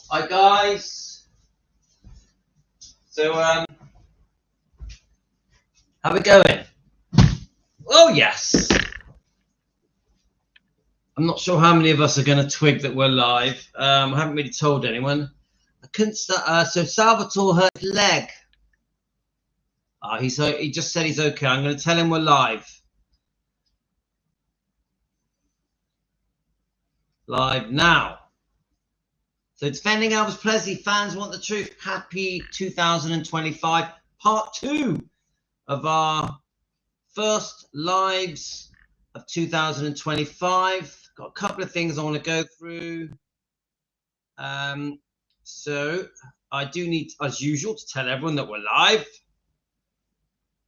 Hi guys. So how we going? Oh yes. I'm not sure how many of us are going to twig that we're live. I haven't really told anyone. I couldn't start. So Salvatore hurt his leg. He just said he's okay. I'm going to tell him we're live. Live now. So defending Elvis Presley, fans want the truth. Happy 2025, part 2 of our first lives of 2025. Got a couple of things I want to go through. So I do need, as usual, to tell everyone that we're live.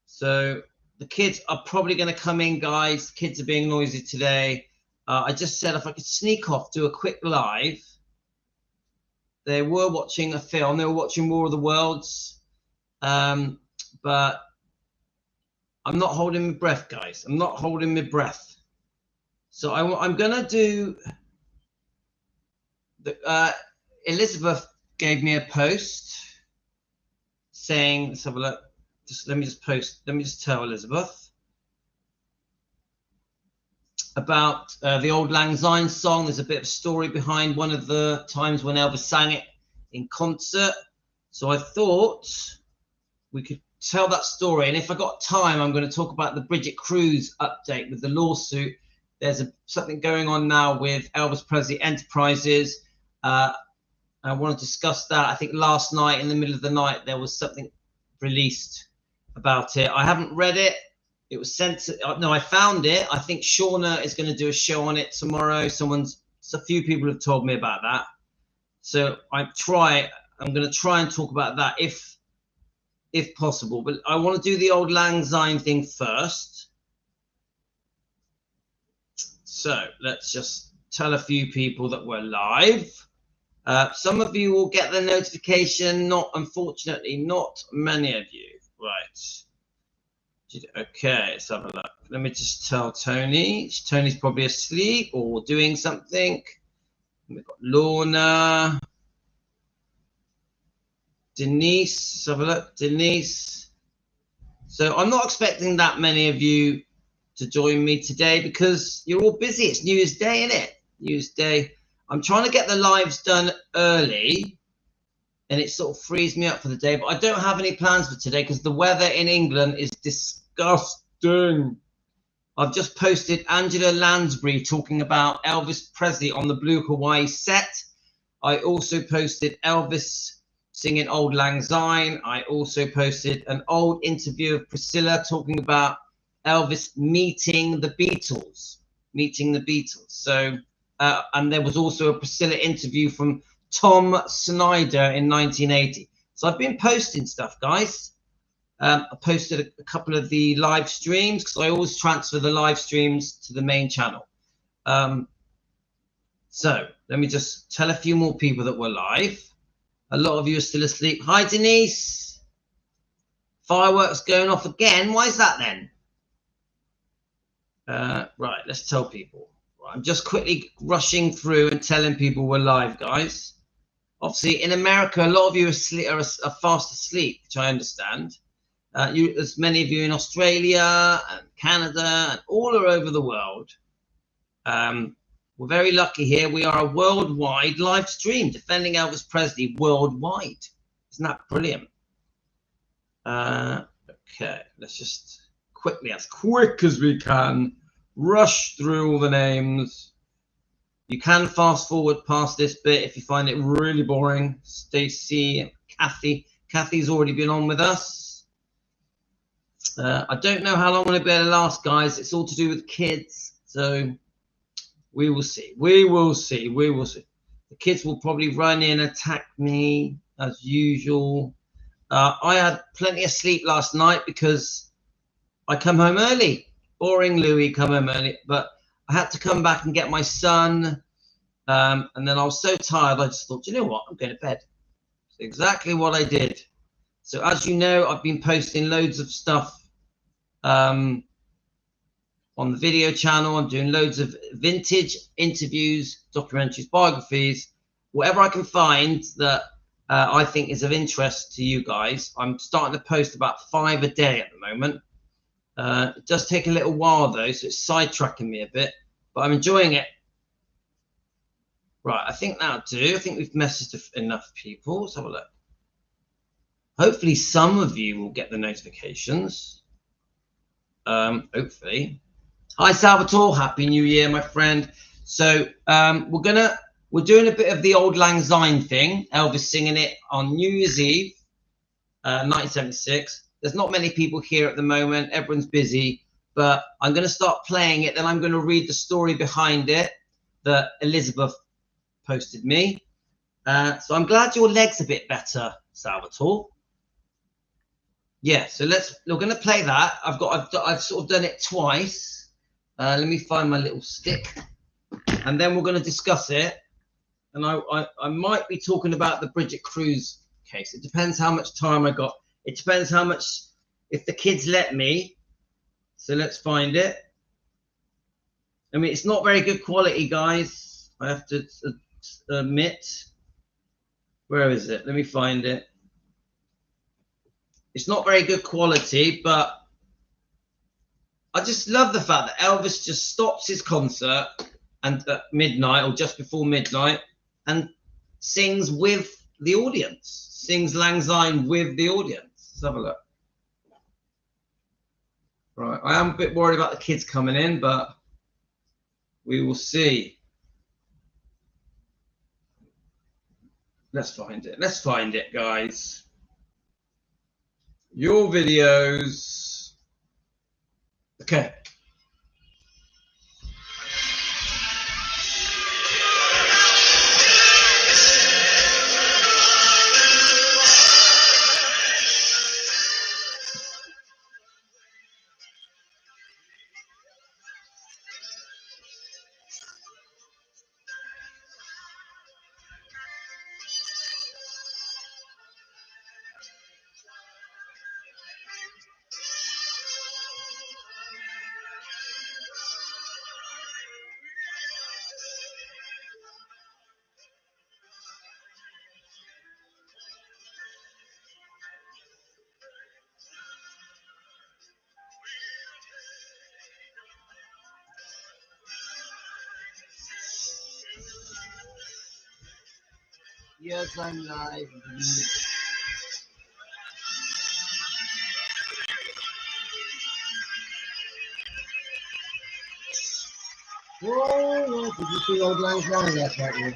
So the kids are probably going to come in, guys. Kids are being noisy today. I just said if I could sneak off, do a quick live. They were watching a film. They were watching War of the Worlds. But I'm not holding my breath, guys. I'm not holding my breath. So I'm going to do... Elizabeth gave me a post saying, let's have a look. Let me just tell Elizabeth about the Auld Lang Syne song. There's a bit of story behind one of the times when Elvis sang it in concert. So I thought we could tell that story. And if I got time, I'm going to talk about the Bridget Cruz update with the lawsuit. There's something going on now with Elvis Presley Enterprises. I want to discuss that. I think last night, in the middle of the night, there was something released about it. I haven't read it. It was sent to, no, I found it. I think Shauna is going to do a show on it tomorrow. A few people have told me about that. So I'm going to try and talk about that if possible. But I want to do the Auld Lang Syne thing first. So let's just tell a few people that we're live. Some of you will get the notification, unfortunately, not many of you. Right. Okay, let's have a look. Let me just tell Tony. Tony's probably asleep or doing something. We've got Lorna. Denise, let's have a look. Denise. So I'm not expecting that many of you to join me today because you're all busy. It's New Year's Day, isn't it? New Year's Day. I'm trying to get the lives done early, and it sort of frees me up for the day. But I don't have any plans for today because the weather in England is disgusting. I've just posted Angela Lansbury talking about Elvis Presley on the Blue Hawaii set. I also posted Elvis singing Auld Lang Syne. I also posted an old interview of Priscilla talking about Elvis meeting the Beatles. So... and there was also a Priscilla interview from Tom Snyder in 1980. So I've been posting stuff, guys. I posted a couple of the live streams because I always transfer the live streams to the main channel. So let me just tell a few more people that we're live. A lot of you are still asleep. Hi, Denise. Fireworks going off again. Why is that then? Right, let's tell people. I'm just quickly rushing through and telling people we're live, guys. Obviously, in America, a lot of you are fast asleep, which I understand. There's many of you in Australia and Canada and all over the world. We're very lucky here. We are a worldwide live stream defending Elvis Presley worldwide. Isn't that brilliant? Okay, let's just quickly, as quick as we can, rush through all the names. You can fast forward past this bit if you find it really boring. Stacy, Kathy. Kathy's already been on with us. I don't know how long I'm going to be able to last, guys. It's all to do with kids. So we will see. We will see. We will see. The kids will probably run in, attack me as usual. I had plenty of sleep last night because I come home early. Boring, Louis, come home early, but I had to come back and get my son, and then I was so tired, I just thought, you know what, I'm going to bed. That's exactly what I did. So as you know, I've been posting loads of stuff on the video channel. I'm doing loads of vintage interviews, documentaries, biographies, whatever I can find that I think is of interest to you guys. I'm starting to post about 5 a day at the moment. It does take a little while though, so it's sidetracking me a bit, but I'm enjoying it. Right, I think that'll do. I think we've messaged enough people. Let's have a look. Hopefully some of you will get the notifications. Hopefully. Hi Salvatore, Happy New Year, my friend. So we're doing a bit of the Auld Lang Syne thing. Elvis singing it on New Year's Eve, 1976. There's not many people here at the moment. Everyone's busy, but I'm going to start playing it. Then I'm going to read the story behind it that Elizabeth posted me. So I'm glad your leg's a bit better, Salvatore. Yeah, so we're going to play that. I've sort of done it twice. Let me find my little stick, and then we're going to discuss it. And I might be talking about the Bridget Cruz case. It depends how much time I got. It depends how much, if the kids let me. So let's find it. I mean, it's not very good quality, guys. I have to admit. Where is it? Let me find it. It's not very good quality, but I just love the fact that Elvis just stops his concert and at midnight or just before midnight and sings with the audience, sings Lang Syne with the audience. Let's have a look. Right, I am a bit worried about the kids coming in, but we will see. Let's find it. Let's find it, guys. Your videos. Okay. Yes, I'm live. Whoa, did you see Auld Lang Syne last night?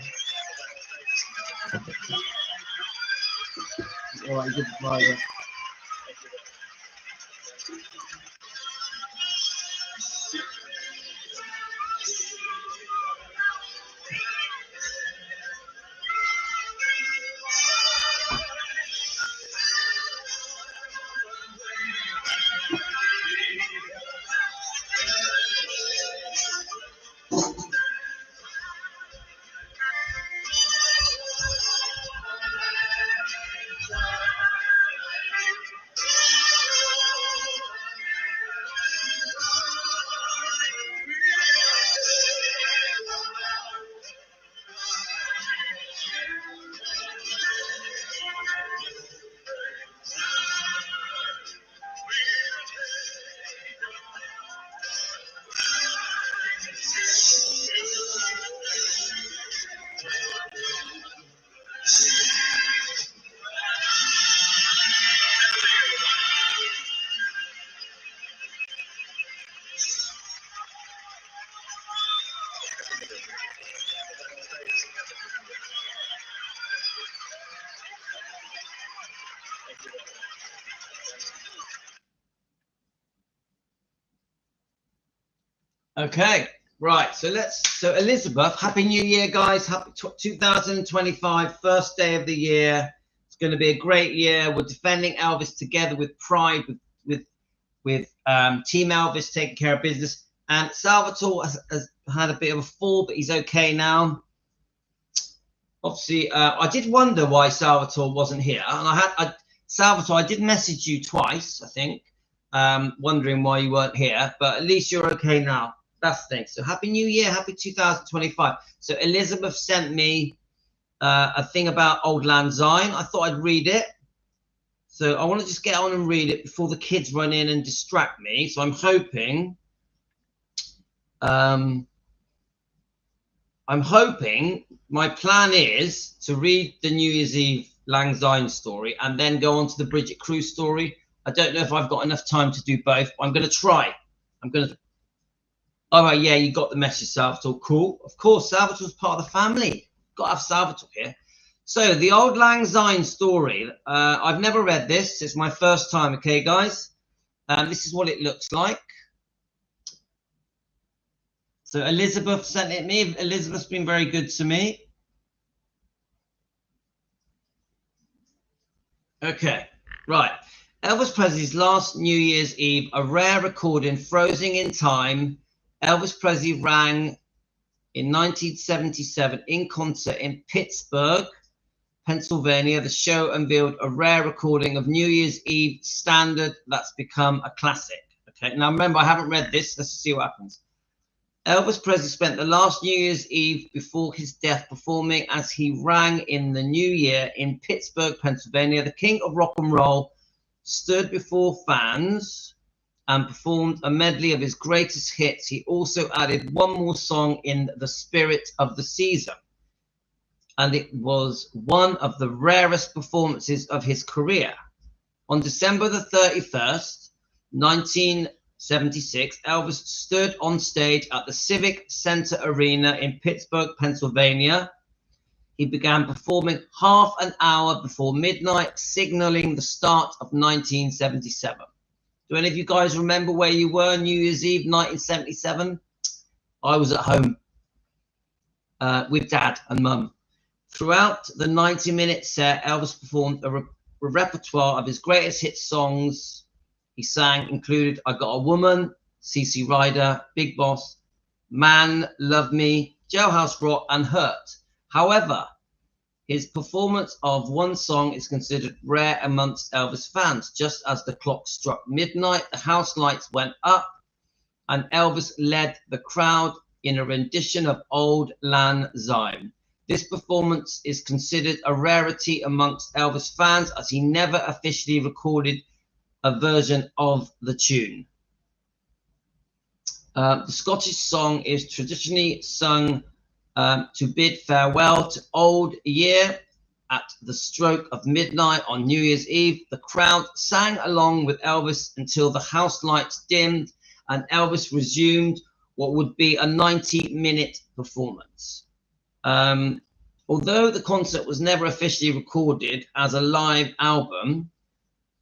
All right, good to it. Okay, right. So Elizabeth, Happy New Year, guys. Happy 2025, first day of the year. It's going to be a great year. We're defending Elvis together with pride, with Team Elvis taking care of business. And Salvatore has had a bit of a fall, but he's okay now. Obviously, I did wonder why Salvatore wasn't here, and Salvatore, I did message you twice, I think, wondering why you weren't here. But at least you're okay now. That's the thing. So Happy New Year, Happy 2025. So Elizabeth sent me a thing about Auld Lang Syne. I thought I'd read it. So I want to just get on and read it before the kids run in and distract me. So I'm hoping my plan is to read the New Year's Eve Lang Syne story and then go on to the Bridget Cruz story. I don't know if I've got enough time to do both, but I'm going to try. All right, yeah, you got the message, Salvatore. Cool. Of course, Salvatore's part of the family. Got to have Salvatore here. So the Auld Lang Syne story. I've never read this. It's my first time, okay, guys? This is what it looks like. So Elizabeth sent it me. Elizabeth's been very good to me. Okay, right. Elvis Presley's last New Year's Eve, a rare recording frozen in time. Elvis Presley rang in 1977 in concert in Pittsburgh, Pennsylvania. The show unveiled a rare recording of New Year's Eve standard that's become a classic. Okay, now remember, I haven't read this. Let's see what happens. Elvis Presley spent the last New Year's Eve before his death performing as he rang in the new year in Pittsburgh, Pennsylvania. The king of rock and roll stood before fans and performed a medley of his greatest hits. He also added one more song in the spirit of the season, and it was one of the rarest performances of his career. On December the 31st, 1976, Elvis stood on stage at the Civic Center Arena in Pittsburgh, Pennsylvania. He began performing half an hour before midnight, signaling the start of 1977. Do any of you guys remember where you were New Year's Eve 1977? I was at home with Dad and Mum. Throughout the 90-minute set, Elvis performed a repertoire of his greatest hit songs. He sang included I Got a Woman, CC Rider, Big Boss, Man, Love Me, Jailhouse Rock, and Hurt. However, his performance of one song is considered rare amongst Elvis fans. Just as the clock struck midnight, the house lights went up, and Elvis led the crowd in a rendition of Auld Lang Syne. This performance is considered a rarity amongst Elvis fans, as he never officially recorded a version of the tune. The Scottish song is traditionally sung to bid farewell to old year. At the stroke of midnight on New Year's Eve, the crowd sang along with Elvis until the house lights dimmed and Elvis resumed what would be a 90-minute performance. Although the concert was never officially recorded as a live album,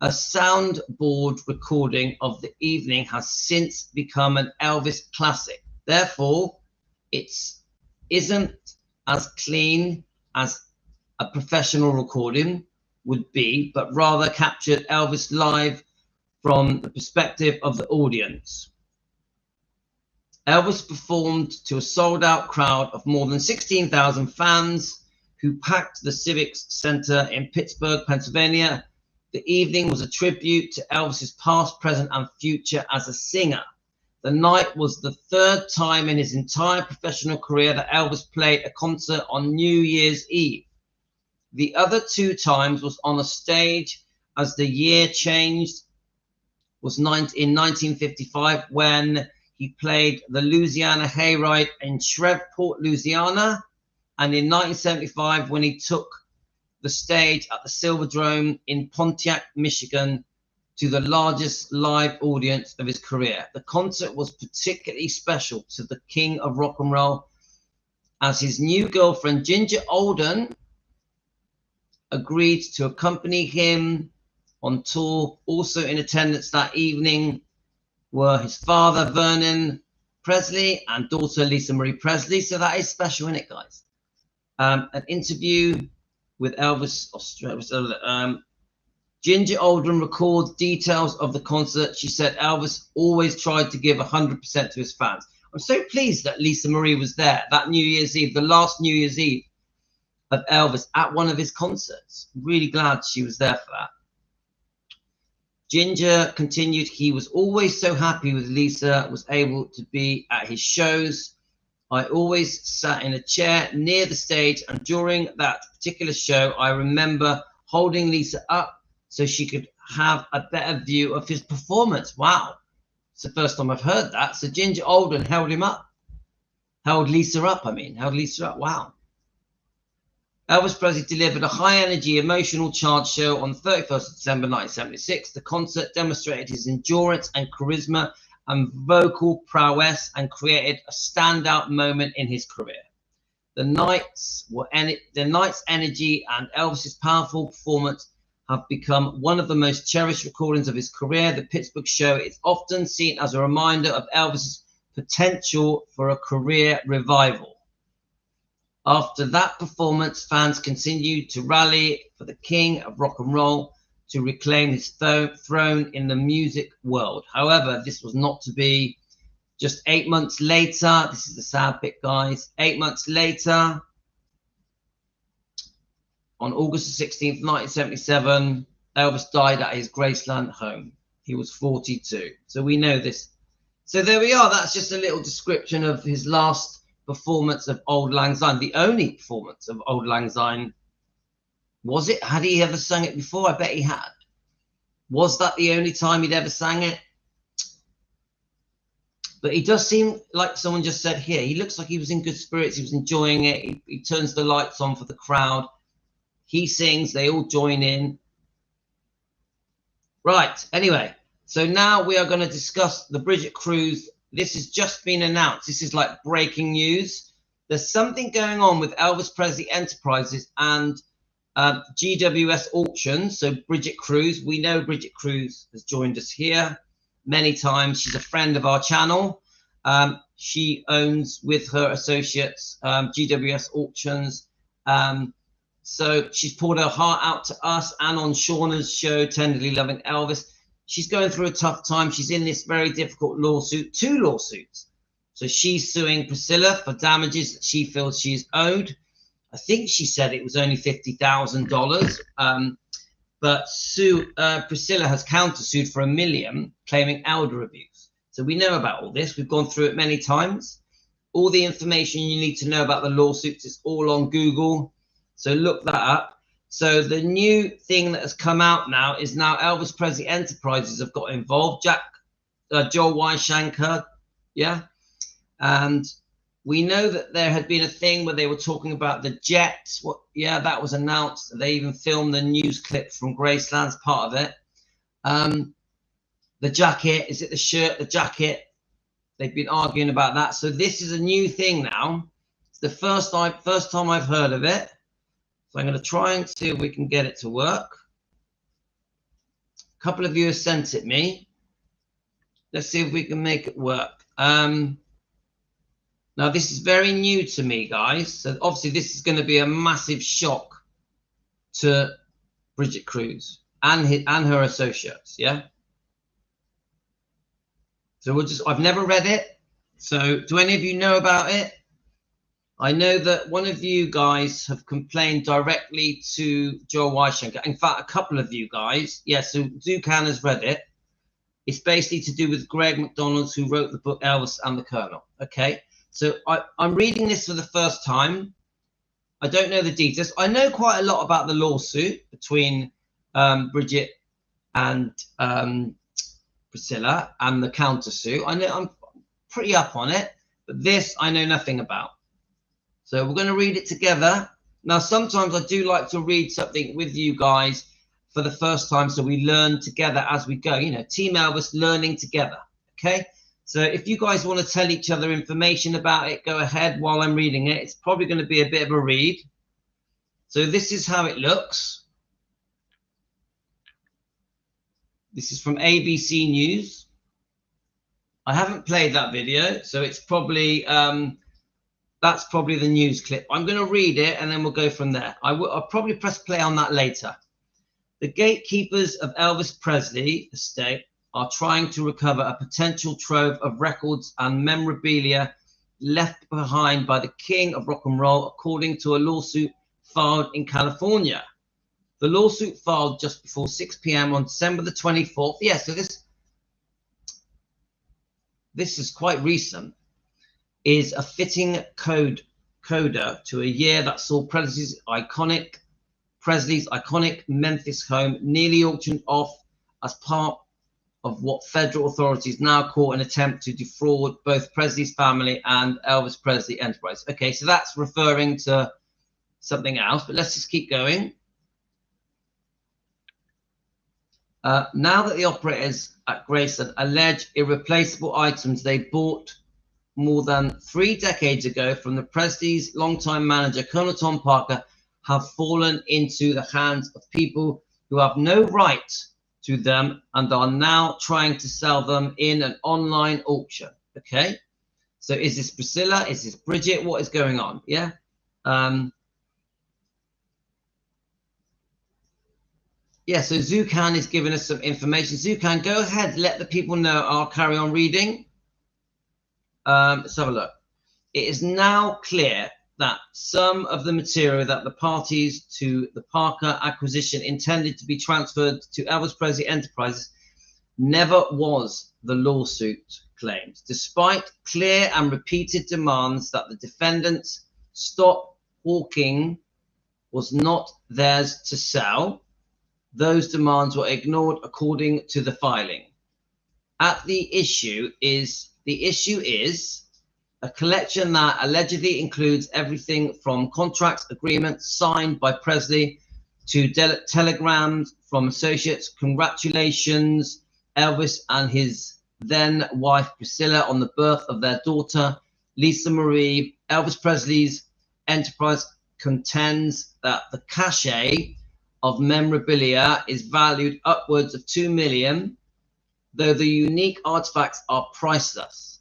a soundboard recording of the evening has since become an Elvis classic. Therefore, it isn't as clean as a professional recording would be, but rather captured Elvis live from the perspective of the audience. Elvis performed to a sold-out crowd of more than 16,000 fans who packed the Civic Center in Pittsburgh, Pennsylvania. The evening was a tribute to Elvis's past, present, and future as a singer. The night was the third time in his entire professional career that Elvis played a concert on New Year's Eve. The other two times was on a stage as the year changed, was in 1955 when he played the Louisiana Hayride in Shreveport, Louisiana, and in 1975 when he took the stage at the Silverdome in Pontiac, Michigan, to the largest live audience of his career. The concert was particularly special to the king of rock and roll, as his new girlfriend, Ginger Alden, agreed to accompany him on tour. Also in attendance that evening were his father, Vernon Presley, and daughter, Lisa Marie Presley. So that is special, isn't it, guys? An interview with Elvis Australia. Ginger Alden records details of the concert. She said Elvis always tried to give 100% to his fans. I'm so pleased that Lisa Marie was there that New Year's Eve, the last New Year's Eve of Elvis at one of his concerts. Really glad she was there for that. Ginger continued, he was always so happy with Lisa, was able to be at his shows I always sat in a chair near the stage, and during that particular show, I remember holding Lisa up so she could have a better view of his performance. Wow. It's the first time I've heard that. So Ginger Alden held him up. Held Lisa up, Held Lisa up. Wow. Elvis Presley delivered a high-energy, emotional charged show on the 31st of December 1976. The concert demonstrated his endurance and charisma and vocal prowess and created a standout moment in his career. The night's energy and Elvis's powerful performance have become one of the most cherished recordings of his career. The Pittsburgh show is often seen as a reminder of Elvis's potential for a career revival. After that performance, fans continued to rally for the king of rock and roll to reclaim his throne in the music world. However, this was not to be. Just 8 months later, this is the sad bit, guys. 8 months later, on August 16th, 1977, Elvis died at his Graceland home. He was 42. So we know this. So there we are. That's just a little description of his last performance of Auld Lang Syne, the only performance of Auld Lang Syne. Was it? Had he ever sung it before? I bet he had. Was that the only time he'd ever sang it? But he does seem like someone just said here. He looks like he was in good spirits. He was enjoying it. He turns the lights on for the crowd. He sings. They all join in. Right. Anyway, so now we are going to discuss the Bridget Cruz. This has just been announced. This is like breaking news. There's something going on with Elvis Presley Enterprises and GWS Auctions. So Bridget Cruz, we know Bridget Cruz has joined us here many times. She's a friend of our channel. She owns with her associates GWS Auctions. So she's poured her heart out to us and on Shauna's show, Tenderly Loving Elvis. She's going through a tough time. She's in this very difficult lawsuit, 2 lawsuits. So she's suing Priscilla for damages that she feels she's owed. I think she said it was only $50,000. But Priscilla has countersued for $1 million, claiming elder abuse. So we know about all this. We've gone through it many times. All the information you need to know about the lawsuits is all on Google. So look that up. So the new thing that has come out now is now Elvis Presley Enterprises have got involved. Joel Weishampfer, yeah. And we know that there had been a thing where they were talking about the jets. Yeah, that was announced. They even filmed the news clip from Graceland's part of it. The jacket, is it the shirt, the jacket? They've been arguing about that. So this is a new thing now. It's the first time I've heard of it. So I'm going to try and see if we can get it to work. A couple of you have sent it me. Let's see if we can make it work. Now, this is very new to me, guys. So obviously, this is going to be a massive shock to Bridget Cruz and her associates, yeah? So I've never read it. So do any of you know about it? I know that one of you guys have complained directly to Joel Weishampfer. In fact, a couple of you guys. Yeah, so Zucan has read it. It's basically to do with Greg McDonald, who wrote the book Elvis and the Colonel. Okay, so I'm reading this for the first time. I don't know the details. I know quite a lot about the lawsuit between Bridget and Priscilla and the countersuit. I know I'm pretty up on it, but this I know nothing about. So we're going to read it together. Now, sometimes I do like to read something with you guys for the first time so we learn together as we go. You know, Team Elvis learning together, okay? So if you guys want to tell each other information about it, go ahead while I'm reading it. It's probably going to be a bit of a read. So this is how it looks. This is from ABC News. I haven't played that video, so it's probably... that's probably the news clip. I'm going to read it and then we'll go from there. I'll probably press play on that later. The gatekeepers of Elvis Presley estate are trying to recover a potential trove of records and memorabilia left behind by the king of rock and roll, according to a lawsuit filed in California. The lawsuit filed just before 6 p.m. on December the 24th. Yeah, so this is quite recent. is a fitting coda to a year that saw Presley's iconic Memphis home nearly auctioned off as part of what federal authorities now call an attempt to defraud both Presley's family and Elvis Presley Enterprise. Okay, so that's referring to something else, but let's just keep going. Now that the operators at Graceland allege irreplaceable items they bought more than 3 decades ago from the Presley's longtime manager, Colonel Tom Parker, have fallen into the hands of people who have no right to them and are now trying to sell them in an online auction. Okay, so is this Priscilla? Is this Bridget? What is going on? Yeah. Yeah, so Zucan is giving us some information. Zucan, go ahead, let the people know. I'll carry on reading. Let's have a look. It is now clear that some of the material that the parties to the Parker acquisition intended to be transferred to Elvis Presley Enterprises never was, the lawsuit claims, despite clear and repeated demands that the defendants stop hawking was not theirs to sell. Those demands were ignored according to the filing. The issue is a collection that allegedly includes everything from contracts, agreements signed by Presley to telegrams from associates. Congratulations, Elvis and his then wife Priscilla, on the birth of their daughter, Lisa Marie. Elvis Presley's enterprise contends that the cachet of memorabilia is valued upwards of $2 million, though the unique artifacts are priceless.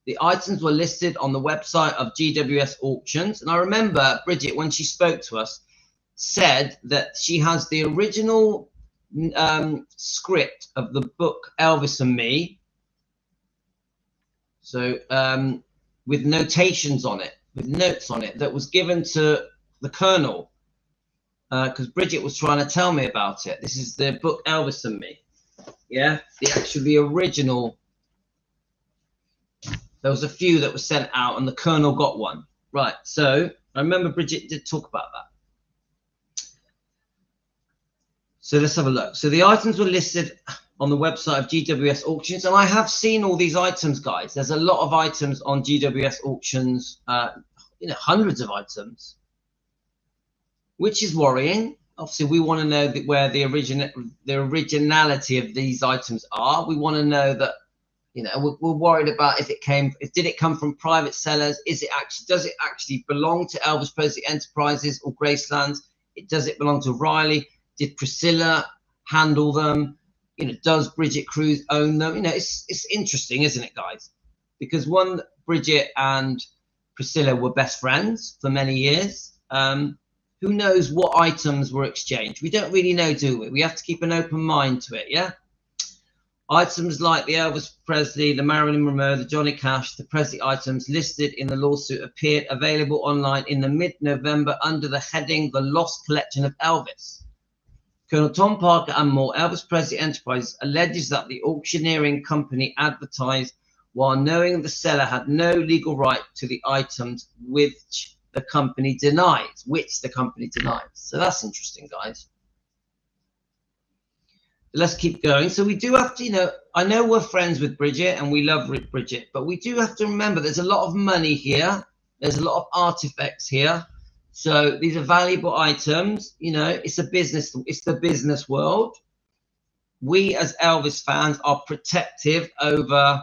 The items were listed on the website of GWS Auctions. And I remember Bridget, when she spoke to us, said that she has the original script of the book Elvis and Me. So with notations on it, with notes on it, that was given to the Colonel, because Bridget was trying to tell me about it. This is the book Elvis and Me. Yeah, the original. There was a few that were sent out and the Colonel got one. Right, so I remember Bridget did talk about that. So let's have a look. So the items were listed on the website of GWS Auctions, and I have seen all these items, guys. There's a lot of items on GWS Auctions, hundreds of items, which is worrying. Obviously, we want to know where the originality of these items are. We want to know that, we're worried about did it come from private sellers? Does it actually belong to Elvis Presley Enterprises or Graceland? Does it belong to Riley? Did Priscilla handle them? Does Bridget Cruz own them? It's interesting, isn't it, guys? Because Bridget and Priscilla were best friends for many years. Who knows what items were exchanged? We don't really know, do we? We have to keep an open mind to it, yeah? Items like the Elvis Presley, the Marilyn Monroe, the Johnny Cash, the Presley items listed in the lawsuit appeared available online in the mid-November under the heading The Lost Collection of Elvis. Colonel Tom Parker and more, Elvis Presley Enterprises, alleges that the auctioneering company advertised while knowing the seller had no legal right to the items, which the company denies. So that's interesting, guys. Let's keep going. So we do have to, I know we're friends with Bridget and we love Bridget, but we do have to remember there's a lot of money here. There's a lot of artifacts here. So these are valuable items. It's the business world. We as Elvis fans are protective over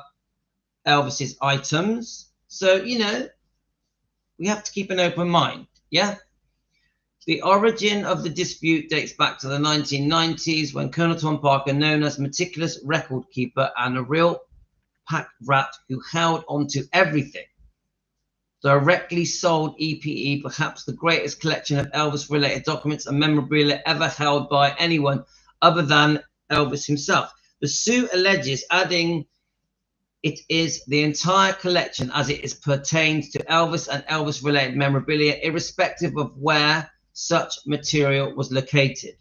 Elvis's items. So, we have to keep an open mind. Yeah. The origin of the dispute dates back to the 1990s when Colonel Tom Parker, known as meticulous record keeper and a real pack rat who held onto everything, directly sold EPE, perhaps the greatest collection of Elvis-related documents and memorabilia ever held by anyone other than Elvis himself. The suit alleges, adding, it is the entire collection as it is pertains to Elvis and Elvis-related memorabilia, irrespective of where such material was located.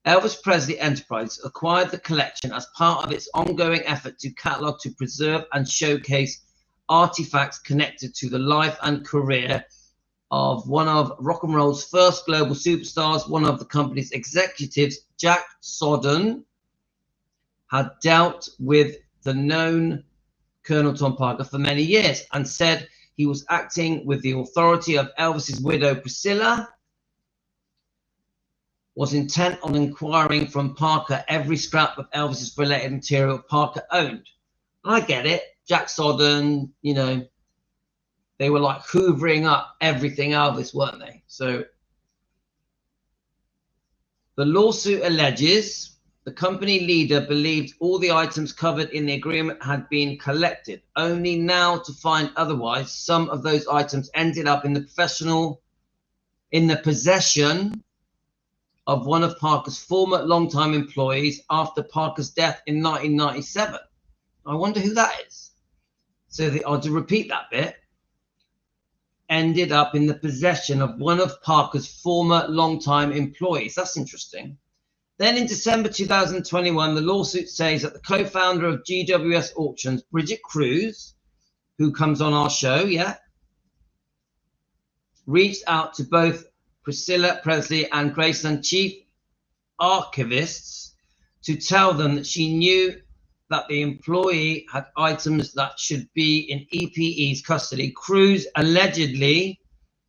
Elvis Presley Enterprises acquired the collection as part of its ongoing effort to catalog, to preserve and showcase artifacts connected to the life and career of one of rock and roll's first global superstars. One of the company's executives, Jack Soden, had dealt with the known Colonel Tom Parker for many years and said he was acting with the authority of Elvis's widow, Priscilla, was intent on inquiring from Parker every scrap of Elvis's related material Parker owned. And I get it. Jack Soden, you know, they were like hoovering up everything Elvis, weren't they? So the lawsuit alleges the company leader believed all the items covered in the agreement had been collected, only now to find otherwise. Some of those items ended up in the possession of one of Parker's former longtime employees after Parker's death in 1997. I wonder who that is. So I'll just repeat that bit. Ended up in the possession of one of Parker's former longtime employees. That's interesting. Then in December 2021, the lawsuit says that the co-founder of GWS Auctions, Bridget Cruz, who comes on our show, reached out to both Priscilla Presley and Graceland chief archivists to tell them that she knew that the employee had items that should be in EPE's custody. Cruz allegedly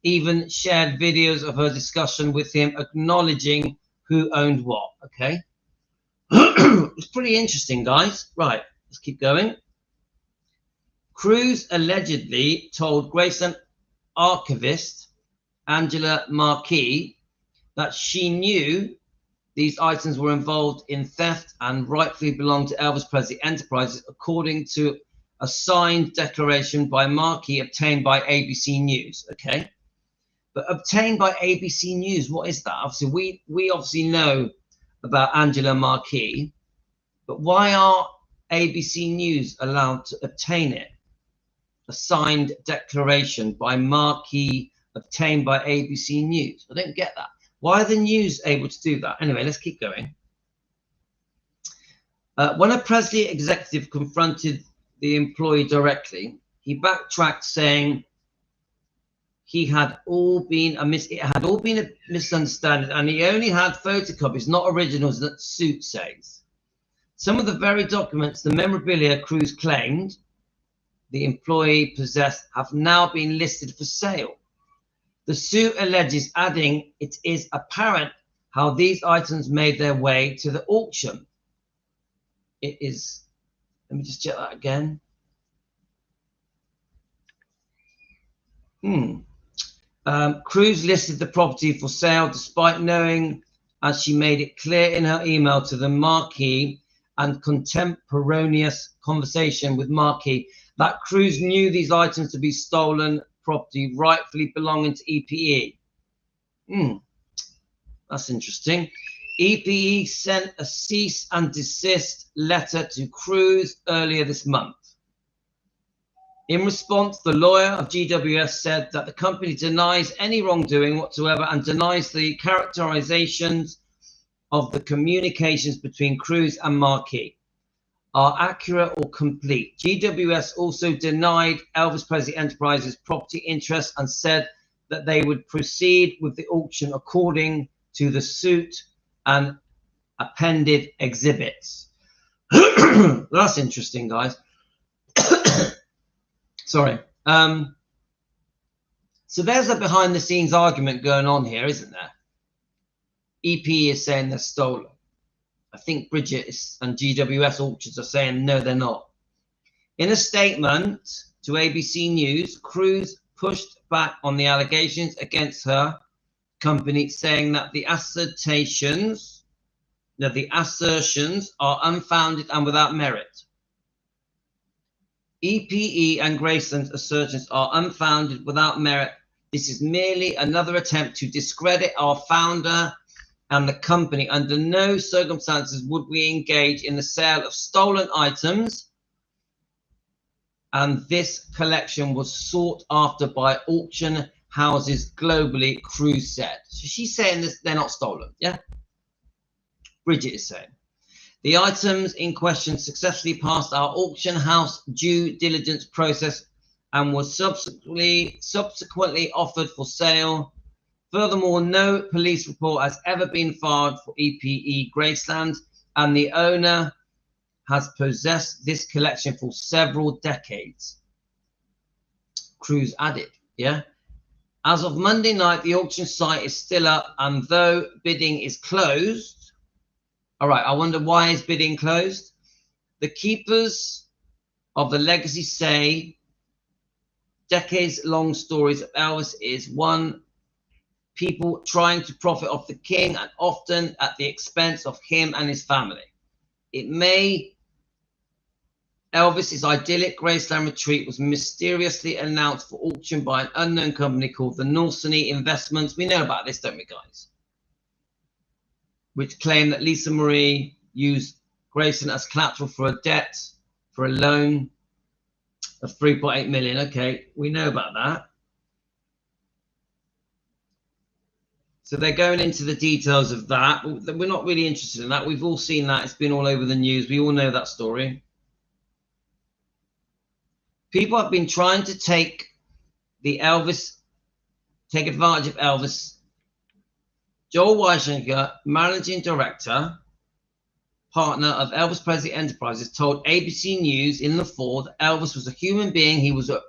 even shared videos of her discussion with him, acknowledging who owned what. Okay. It's pretty interesting, guys. Right, let's keep going. Cruz allegedly told Graceland archivist Angela Marquis that she knew these items were involved in theft and rightfully belonged to Elvis Presley Enterprises, according to a signed declaration by Marquis obtained by ABC News. Okay, but obtained by ABC News, what is that? Obviously, we obviously know about Angela Marquis, but why are ABC News allowed to obtain it? A signed declaration by Marquis obtained by ABC News. I don't get that. Why are the news able to do that? Anyway, let's keep going. When a Presley executive confronted the employee directly, he backtracked, saying it had all been a misunderstanding, and he only had photocopies, not originals, that suit says. Some of the very documents, the memorabilia Cruz claimed the employee possessed, have now been listed for sale. The suit alleges, adding, it is apparent how these items made their way to the auction. It is, let me just check that again. Cruz listed the property for sale despite knowing, as she made it clear in her email to the Marquis and contemporaneous conversation with Marquis, that Cruz knew these items to be stolen property rightfully belonging to EPE. That's interesting. EPE sent a cease and desist letter to Cruz earlier this month. In response, the lawyer of GWS said that the company denies any wrongdoing whatsoever and denies the characterizations of the communications between Cruz and Marquis are accurate or complete. GWS also denied Elvis Presley Enterprises property interest and said that they would proceed with the auction according to the suit and appended exhibits. That's interesting, guys. Sorry. So there's a behind the scenes argument going on here, isn't there? EP is saying they're stolen. I think Bridget and GWS Auctions are saying no, they're not. In a statement to ABC News, Cruz pushed back on the allegations against her company, saying that the assertions are unfounded and without merit. EPE and Graceland's assertions are unfounded, without merit. This is merely another attempt to discredit our founder and the company. Under no circumstances would we engage in the sale of stolen items, and this collection was sought after by auction houses globally, Cruz said. So she's saying this, they're not stolen, yeah? Bridget is saying. The items in question successfully passed our auction house due diligence process and was subsequently offered for sale. Furthermore, no police report has ever been filed for EPE Graceland, and the owner has possessed this collection for several decades. KRUSE added, yeah. As of Monday night, the auction site is still up, and though bidding is closed, all right, I wonder why is bidding closed? The keepers of the legacy say decades-long stories of Elvis is one, people trying to profit off the king, and often at the expense of him and his family. It may Elvis's idyllic Graceland retreat was mysteriously announced for auction by an unknown company called the Syne Investments. We know about this, don't we, guys? Which claimed that Lisa Marie used Graceland as collateral for a debt, for a loan of 3.8 million. Okay, we know about that. So they're going into the details of that. We're not really interested in that. We've all seen that. It's been all over the news. We all know that story. People have been trying to take advantage of Elvis. Joel Weisinger, managing director, partner of Elvis Presley Enterprises, told ABC News in the fall that Elvis was a human being. He was a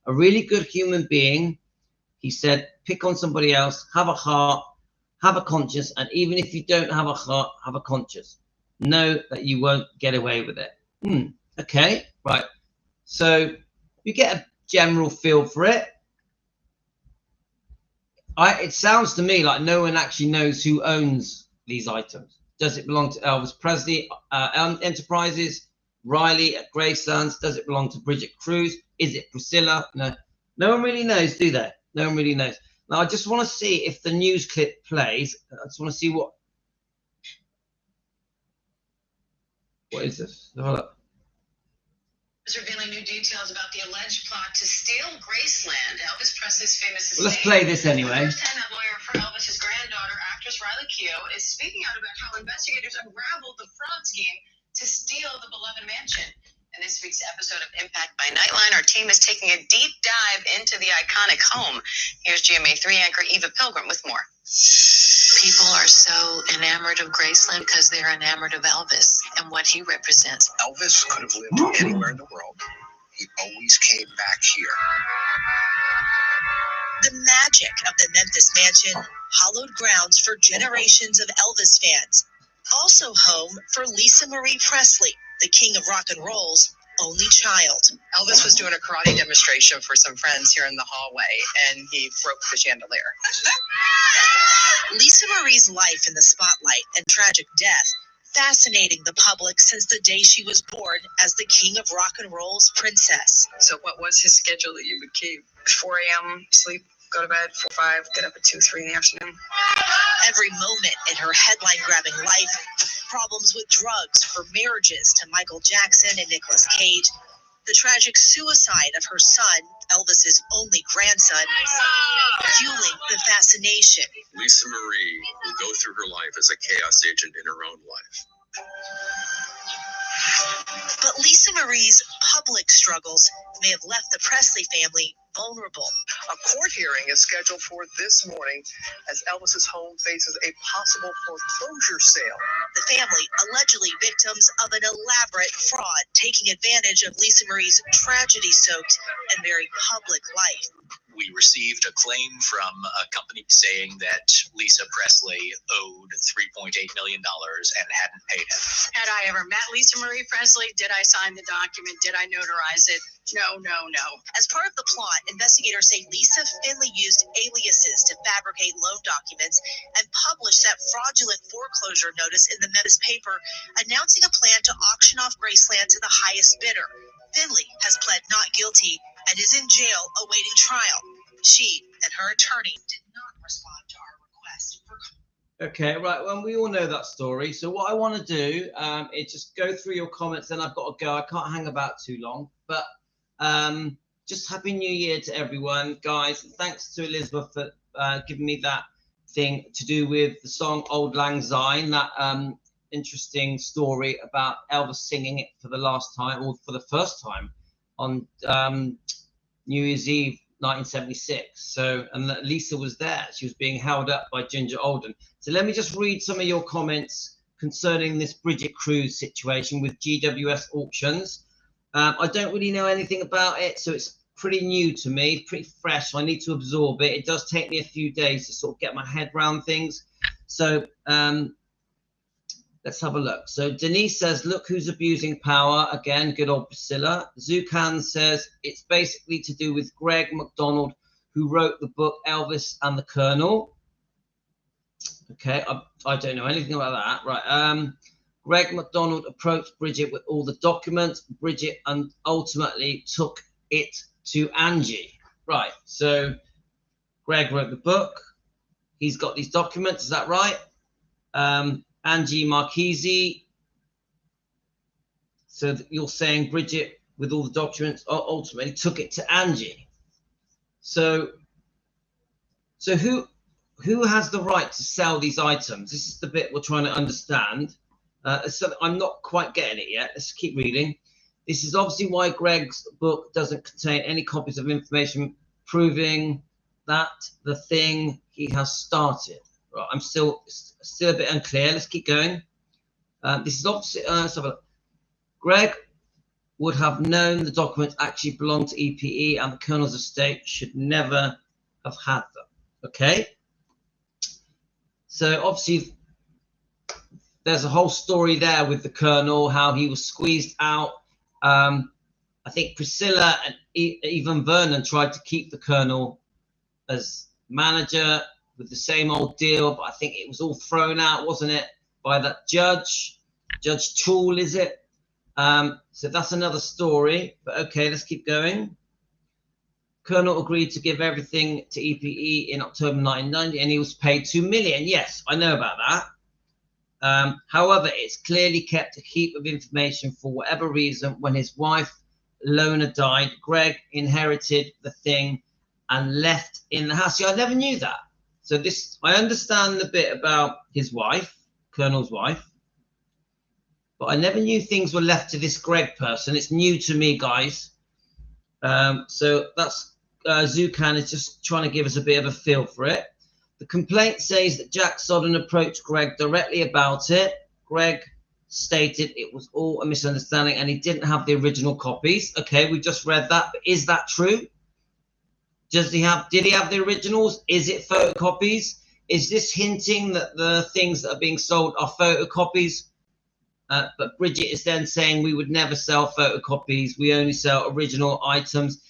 really good human being. He said, pick on somebody else, have a heart, have a conscience, and even if you don't have a heart, have a conscience. Know that you won't get away with it. Okay, right. So you get a general feel for it. It sounds to me like no one actually knows who owns these items. Does it belong to Elvis Presley Enterprises, Riley at Graceland? Does it belong to Bridget Cruz? Is it Priscilla? No one really knows, do they? No one really knows. Now, I just want to see if the news clip plays. I just want to see what is this? Hold up. Is revealing new details about the alleged plot to steal Graceland, Elvis Presley's famous estate. Well, let's play this anyway. First-hand lawyer for Elvis's granddaughter, actress Riley Keough, is speaking out about how investigators unraveled the fraud scheme to steal the beloved mansion. In this week's episode of Impact by Nightline, our team is taking a deep dive into the iconic home. Here's GMA3 anchor Eva Pilgrim with more. People are so enamored of Graceland because they're enamored of Elvis and what he represents. Elvis could have lived anywhere in the world. He always came back here. The magic of the Memphis mansion, hallowed grounds for generations of Elvis fans. Also home for Lisa Marie Presley, the king of rock and roll's only child. Elvis was doing a karate demonstration for some friends here in the hallway, and he broke the chandelier. Lisa Marie's life in the spotlight and tragic death fascinating the public since the day she was born as the king of rock and roll's princess. So what was his schedule that you would keep? 4 a.m., sleep, go to bed, 4, 5, get up at 2, 3 in the afternoon? Every moment in her headline-grabbing life, problems with drugs, her marriages to Michael Jackson and Nicolas Cage, the tragic suicide of her son, Elvis's only grandson, fueling the fascination. Lisa Marie will go through her life as a chaos agent in her own life. But Lisa Marie's public struggles may have left the Presley family vulnerable. A court hearing is scheduled for this morning as Elvis's home faces a possible foreclosure sale. The family allegedly victims of an elaborate fraud, taking advantage of Lisa Marie's tragedy-soaked and very public life. We received a claim from a company saying that Lisa Presley owed $3.8 million and hadn't paid it. Had I ever met Lisa Marie Presley? Did I sign the document? Did I notarize it? No. As part of the plot, investigators say Lisa Finley used aliases to fabricate loan documents and published that fraudulent foreclosure notice in the Memphis paper, announcing a plan to auction off Graceland to the highest bidder. Finley has pled not guilty and is in jail awaiting trial. She and her attorney did not respond to our request for Okay, right. Well, we all know that story. So what I want to do is just go through your comments. Then I've got to go. I can't hang about too long. But just Happy New Year to everyone, guys. Thanks to Elizabeth for giving me that thing to do with the song Auld Lang Syne, that interesting story about Elvis singing it for the last time, or for the first time, on New Year's Eve 1976. So, and that Lisa was there. She was being held up by Ginger Alden. So let me just read some of your comments concerning this Bridget Cruz situation with GWS Auctions. I don't really know anything about it, so it's pretty new to me, pretty fresh. So I need to absorb it. It does take me a few days to sort of get my head around things. So let's have a look. So Denise says, look who's abusing power. Again, good old Priscilla. Zukan says, it's basically to do with Greg McDonald, who wrote the book Elvis and the Colonel. Okay, I don't know anything about that. Right. Greg McDonald approached Bridget with all the documents. Bridget and ultimately took it to Angie. Right. So Greg wrote the book. He's got these documents. Is that right? Angie Marchese. So you're saying Bridget, with all the documents, ultimately took it to Angie. So who has the right to sell these items? This is the bit we're trying to understand. So I'm not quite getting it yet. Let's keep reading. This is obviously why Greg's book doesn't contain any copies of information proving that the thing he has started. Right, I'm still a bit unclear. Let's keep going. This is obviously Greg would have known the documents actually belonged to EPE, and the Colonel's estate should never have had them. Okay. So obviously there's a whole story there with the Colonel, how he was squeezed out. I think Priscilla and even Vernon tried to keep the Colonel as manager with the same old deal, but I think it was all thrown out, wasn't it, by that Judge Toole, is it? So that's another story, but okay, let's keep going. Colonel agreed to give everything to EPE in October 1990, and he was paid $2 million. Yes, I know about that. However, it's clearly kept a heap of information for whatever reason. When his wife, Lona, died, Greg inherited the thing and left in the house. See, I never knew that. So this, I understand the bit about his wife, Colonel's wife, but I never knew things were left to this Greg person. It's new to me, guys. So that's Zukan is just trying to give us a bit of a feel for it. The complaint says that Jack Sodden approached Greg directly about it. Greg stated it was all a misunderstanding and he didn't have the original copies. Okay, we just read that, but is that true? Did he have the originals? Is it photocopies? Is this hinting that the things that are being sold are photocopies? But Bridget is then saying we would never sell photocopies. We only sell original items.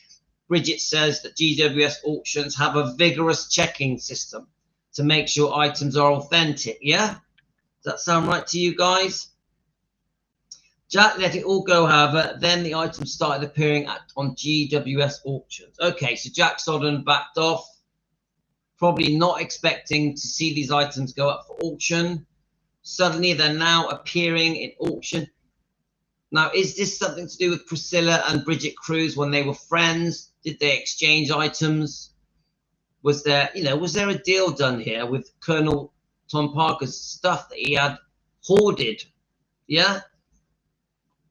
Bridget says that GWS Auctions have a vigorous checking system to make sure items are authentic. Yeah? Does that sound right to you guys? Jack let it all go, however. Then the items started appearing on GWS Auctions. Okay, so Jack Sodden backed off, probably not expecting to see these items go up for auction. Suddenly, they're now appearing in auction. Now, is this something to do with Priscilla and Bridget Cruz when they were friends? Did they exchange items? Was there a deal done here with Colonel Tom Parker's stuff that he had hoarded? Yeah?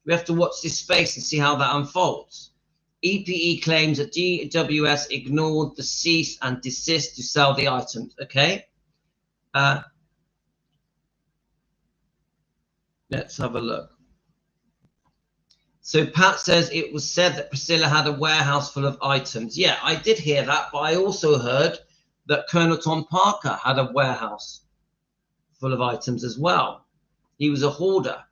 We have to watch this space and see how that unfolds. EPE claims that GWS ignored the cease and desist to sell the items. Okay? Let's have a look. So Pat says it was said that Priscilla had a warehouse full of items. Yeah, I did hear that, but I also heard that Colonel Tom Parker had a warehouse full of items as well. He was a hoarder.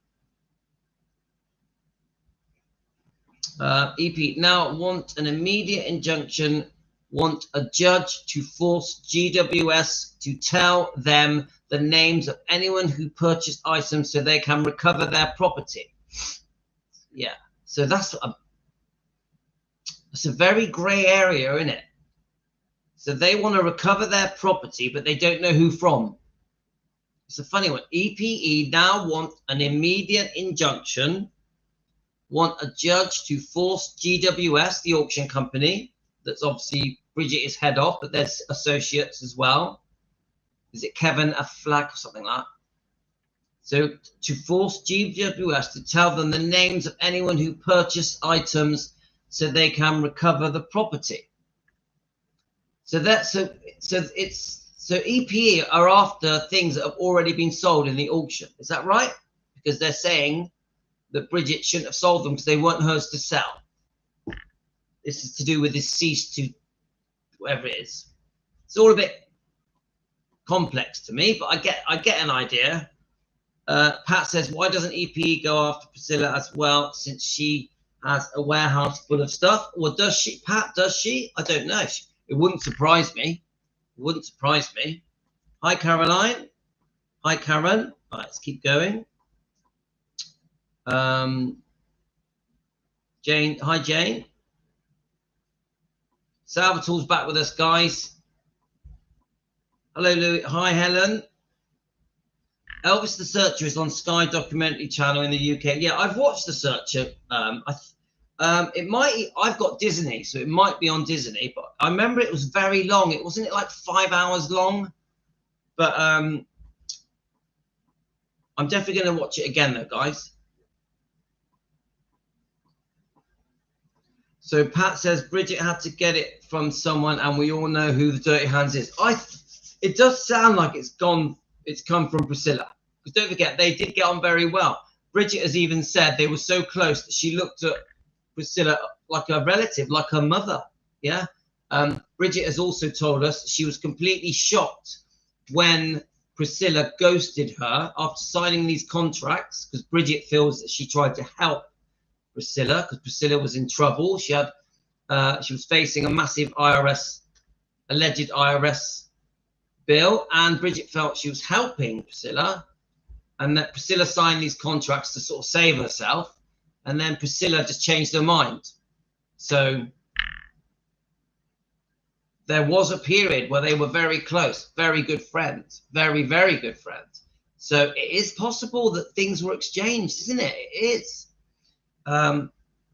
EP now want an immediate injunction, want a judge to force GWS to tell them the names of anyone who purchased items so they can recover their property. Yeah, so that's a very grey area, isn't it? So they want to recover their property, but they don't know who from. It's a funny one. EPE now want an immediate injunction, want a judge to force GWS, the auction company, that's obviously Bridget is head of, but there's associates as well. Is it Kevin Affleck or something like that? So to force GWS to tell them the names of anyone who purchased items so they can recover the property. So EPE are after things that have already been sold in the auction. Is that right? Because they're saying that Bridget shouldn't have sold them because they weren't hers to sell. This is to do with this cease to whatever it is. It's all a bit complex to me, but I get an idea. Pat says, why doesn't EPE go after Priscilla as well, since she has a warehouse full of stuff? Or does she, Pat? Does she? I don't know. It wouldn't surprise me. It wouldn't surprise me. Hi, Caroline. Hi, Karen. All right, let's keep going. Jane. Hi, Jane. Salvatore's back with us, guys. Hello, Louis. Hi, Helen. Elvis the Searcher is on Sky documentary channel in the UK. Yeah, I've watched The Searcher. It might. I've got Disney, so it might be on Disney. But I remember it was very long. It wasn't it like 5 hours long. But I'm definitely going to watch it again, though, guys. So Pat says Bridget had to get it from someone, and we all know who the Dirty Hands is. It does sound like it's come from Priscilla, because don't forget they did get on very well. Bridget has even said they were so close that she looked at Priscilla like a relative, like her mother. Yeah. Bridget has also told us she was completely shocked when Priscilla ghosted her after signing these contracts, because Bridget feels that she tried to help Priscilla because Priscilla was in trouble. She was facing a massive alleged IRS bill, and Bridget felt she was helping Priscilla, and that Priscilla signed these contracts to sort of save herself, and then Priscilla just changed her mind. So there was a period where they were very close, very good friends, very, very good friends. So it is possible that things were exchanged, isn't it? It is.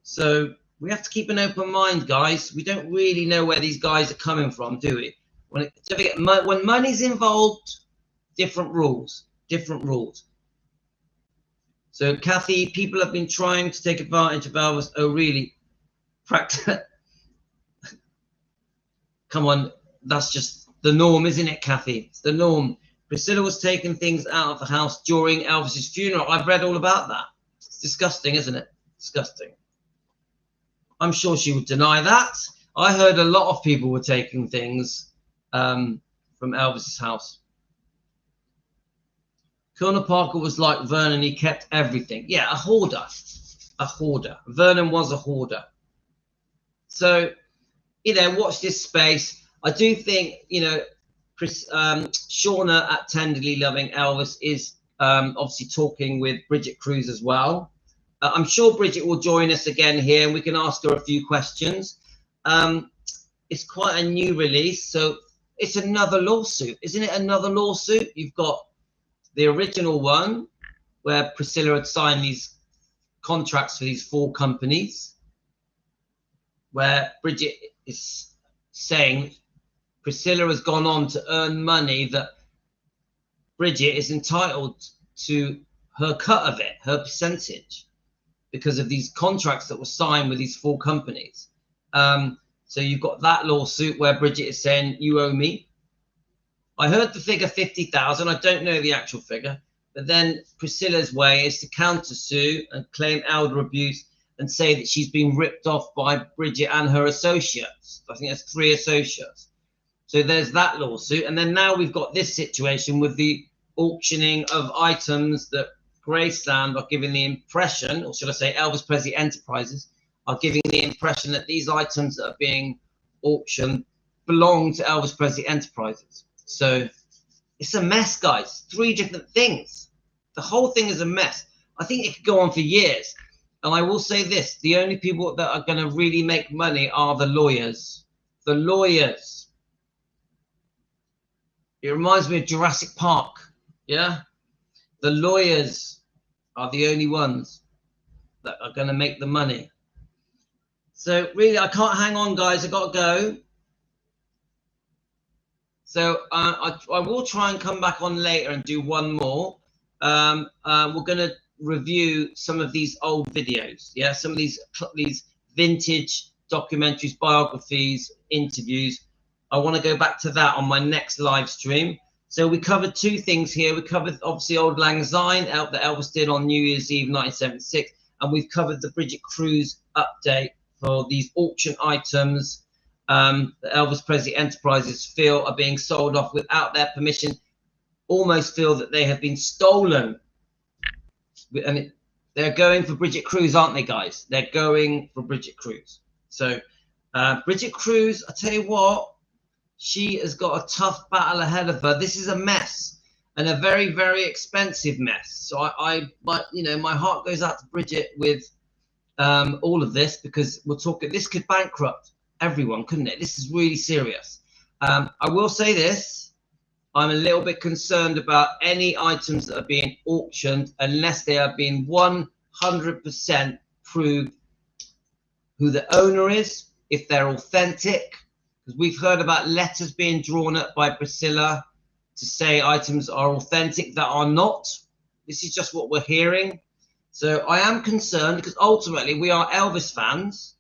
So we have to keep an open mind, guys. We don't really know where these guys are coming from, do we? When money's involved, different rules, different rules. So Kathy, people have been trying to take advantage of Elvis. Oh, really? Come on, that's just the norm, isn't it, Kathy? It's the norm. Priscilla was taking things out of the house during Elvis's funeral. I've read all about that. It's disgusting, isn't it? Disgusting. I'm sure she would deny that. I heard a lot of people were taking things from Elvis's house. Colonel Parker was like Vernon. He kept everything. Yeah, a hoarder. A hoarder. Vernon was a hoarder. So, you know, watch this space. I do think, you know, Shauna at Tenderly Loving Elvis is obviously talking with Bridget Cruz as well. I'm sure Bridget will join us again here, and we can ask her a few questions. It's quite a new release, so it's another lawsuit, isn't it? Another lawsuit. You've got the original one where Priscilla had signed these contracts for these 4 companies, where Bridget is saying Priscilla has gone on to earn money that Bridget is entitled to her cut of it, her percentage, because of these contracts that were signed with these 4 companies. So you've got that lawsuit where Bridget is saying, you owe me. I heard the figure 50,000. I don't know the actual figure. But then Priscilla's way is to countersue and claim elder abuse and say that she's been ripped off by Bridget and her associates. I think that's 3 associates. So there's that lawsuit. And then now we've got this situation with the auctioning of items that Graceland are giving the impression, or should I say Elvis Presley Enterprises, are giving the impression that these items that are being auctioned belong to Elvis Presley Enterprises. So it's a mess, guys. 3 different things. The whole thing is a mess. I think it could go on for years. And I will say this, the only people that are going to really make money are the lawyers. The lawyers. It reminds me of Jurassic Park. Yeah? The lawyers are the only ones that are going to make the money. So really, I can't hang on, guys. I've got to go. So I will try and come back on later and do one more. We're going to review some of these old videos. Yeah, some of these vintage documentaries, biographies, interviews. I want to go back to that on my next live stream. So we covered two things here. We covered obviously Auld Lang Syne that Elvis did on New Year's Eve 1976, and we've covered the Bridget Cruz update for these auction items that Elvis Presley Enterprises feel are being sold off without their permission, almost feel that they have been stolen. And they're going for Bridget Cruz, aren't they, guys? They're going for Bridget Cruz. So Bridget Cruz, I tell you what, she has got a tough battle ahead of her. This is a mess, and a very, very expensive mess. So my heart goes out to Bridget with all of this, because we're talking, this could bankrupt everyone, couldn't it? This is really serious. I will say this, I'm a little bit concerned about any items that are being auctioned unless they are being 100% proved who the owner is, if they're authentic, because we've heard about letters being drawn up by Priscilla to say items are authentic that are not. This is just what we're hearing. So I am concerned, because ultimately we are Elvis fans,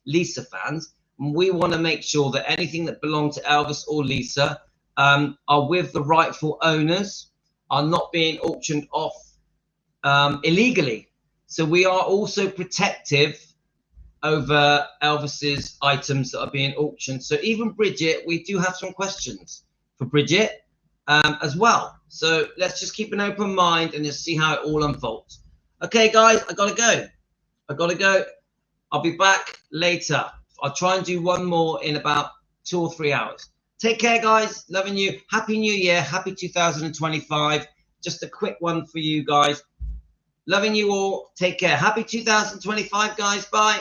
Lisa fans, and we want to make sure that anything that belongs to Elvis or Lisa are with the rightful owners, are not being auctioned off illegally. So we are also protective over Elvis's items that are being auctioned. So even Bridget, we do have some questions for Bridget as well. So let's just keep an open mind and just see how it all unfolds. Okay, guys, I gotta go. I'll be back later. I'll try and do one more in about 2 or 3 hours. Take care, guys. Loving you. Happy New Year. Happy 2025. Just a quick one for you guys. Loving you all. Take care. Happy 2025, guys. Bye.